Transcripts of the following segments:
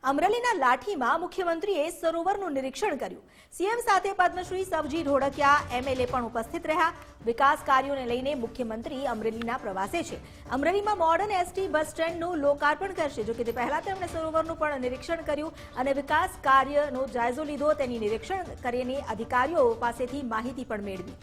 અમરેલીના લાઠીમાં મુખ્યમંત્રીએ સરોવરનું નિરીક્ષણ કર્યું। સીએમ સાથે પદ્મશ્રી સબજી ઢોળકિયા એમએલએ પણ ઉપસ્થિત રહ્યા। વિકાસ કાર્યોને લઈને મુખ્યમંત્રી અમરેલીના પ્રવાસે છે। અમરેલીમાં મોડર્ન એસટી બસ સ્ટેન્ડનું લોકાર્પણ કરશે। જો કે તે પહેલા તેમણે સરોવરનું પણ નિરીક્ષણ કર્યું અને વિકાસ કાર્યનો જાયજો લીધો। તેની નિરીક્ષણ કરીને અધિકારીઓ પાસેથી માહિતી પણ મેળવી।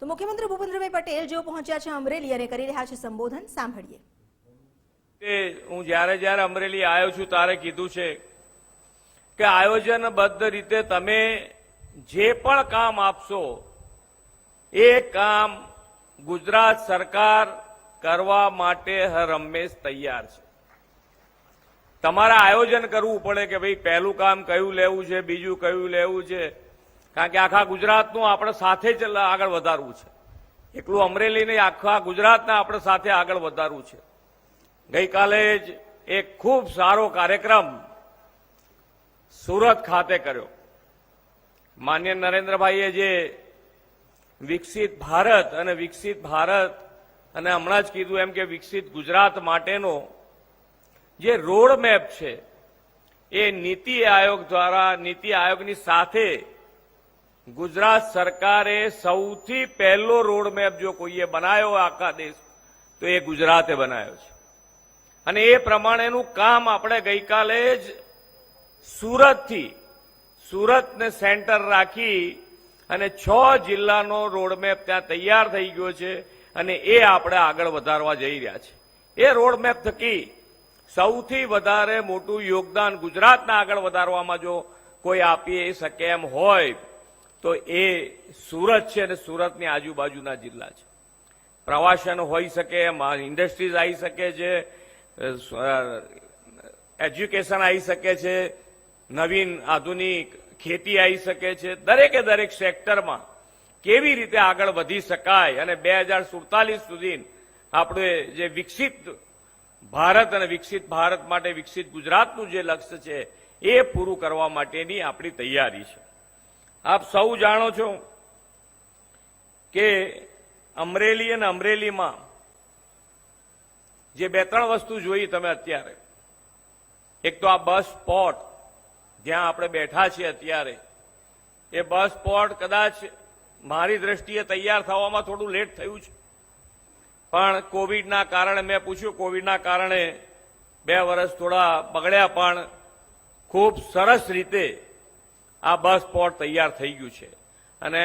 तो मुख्यमंत्री भूपेन्द्रभाई पटेल जो पहुंचा है अमरेली और करी रहा है संबोधन सांभळीए। हूँ ज्यारे ज्यारे अमरेली आयो छुं तारे कीधुं छे के आयोजनबद्ध रीते तमे जे पण काम आपशो ए काम गुजरात सरकार करवा माटे हर हमेश तैयार छे। तमारे आयोजन करवुं पड़े के भाई पहेलुं काम कयुं लेवुं छे, बीजुं कयुं लेवुं छे, कारण के आखा गुजरातनुं आपणे साथे ज आगळ वधारवुं छे। एकलुं अमरेली नहीं, आखा गुजरातना आपणे साथे आगळ वधारवुं छे। गई काले ज एक खूब सारो कार्यक्रम सूरत खाते कर्यो। माननीय नरेन्द्रभाईए जे विकसित भारत अने हमणां ज कीधुं एम के विकसित गुजरात माटेनो जे रोड मेप छे ए नीति आयोग द्वारा नीति आयोगनी साथे गुजरात सरकारे सौथी पहलो रोड मेप जो कोईए बनायो आखा देश तो ये गुजराते बनायो छे। अने ए प्रमाणेनुं काम आपणे गईकाले ज सूरत ने सेंटर राखी अने 6 जिल्लानो रोड मेप त्यां तैयार थई गयो छे अने ए आपणे आगळ वधारवा जई रह्या छे। ए रोड मेप थकी सौथी वधारे मोटुं योगदान गुजरातना आगळ वधारवामां जो कोई आपी शके एम होय तो ए सूरत है ने सूरतनी आजूबाजूना जिल्ला है। प्रवासन होई सके, इंडस्ट्रीज आई सके छे, एज्युकेशन आई सके छे, नवीन आधुनिक खेती आई सके छे। दरेके दरेक सेक्टर में केवी रीते आगळ वधी शकाय अने 2047 सुधी आपणे जे विकसित भारत अने विकसित भारत माटे विकसित गुजरातनुं जे लक्ष्य छे ए पूरुं करवा माटेनी आपणी तैयारी छे। आप सौ जाणो छो के अमरेली अने अमरेली में जे 2-3 वस्तु जोई तमे अत्यारे, एक तो आ बस स्पॉट ज्यां आपणे बैठा छीए अत्यारे, ए बस स्पॉट कदाच मारी दृष्टिए तैयार थवामां थोड़ुं लेट थयुं छे, पण कोविडना कारणे मैं पूछ्युं, कोविडना कारणे 2 वर्ष थोड़ा बगड्या पण खूब सरस रीते आ बस स्पॉट तैयार थई गयुं छे अने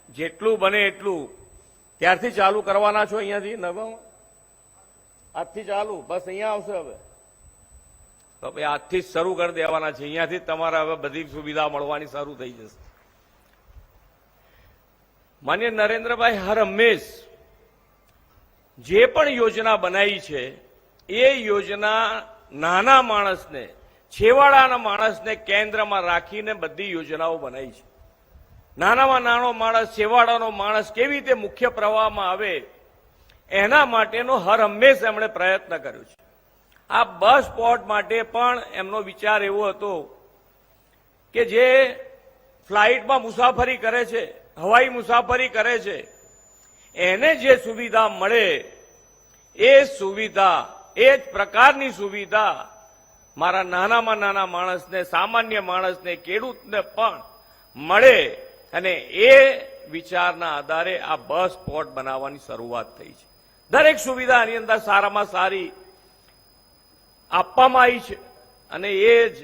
जेटलुं बने एटलुं त्यारथी चालू करवाना छो। अहींयाथी नवा આજથી ચાલુ બસ અહીંયા આવશે હવે તો ભાઈ આજથી જ શરૂ કરી દેવાના છે। અહીંયાથી તમારે હવે બધી સુવિધા મળવાની શરૂ થઈ જશે। માનનીય નરેન્દ્રભાઈ હર હંમેશ જે પણ યોજના બનાવી છે એ યોજના નાના માણસને, છેવાડાના માણસને કેન્દ્રમાં રાખીને બધી યોજનાઓ બનાવી છે। નાનામાં નાનો માણસ, છેવાડાનો માણસ કેવી રીતે મુખ્ય પ્રવાહમાં આવે એના માટેનો હર હંમેશ એમણે પ્રયત્ન કર્યો છે। આ બસ સ્પોટ માટે પણ એમનો વિચાર એવો હતો કે જે ફ્લાઇટમાં મુસાફરી કરે છે, હવાઈ મુસાફરી કરે છે, એને જે સુવિધા મળે એ સુવિધા, એ જ પ્રકારની સુવિધા મારા નાનામાં નાના માણસને, સામાન્ય માણસને, ખેડૂતને પણ મળે અને એ વિચારના આધારે આ બસ સ્પોટ બનાવવાની શરૂઆત થઈ છે। દરેક સુવિધા આની અંદર સારામાં સારી આપવામાં આવી છે અને એ જ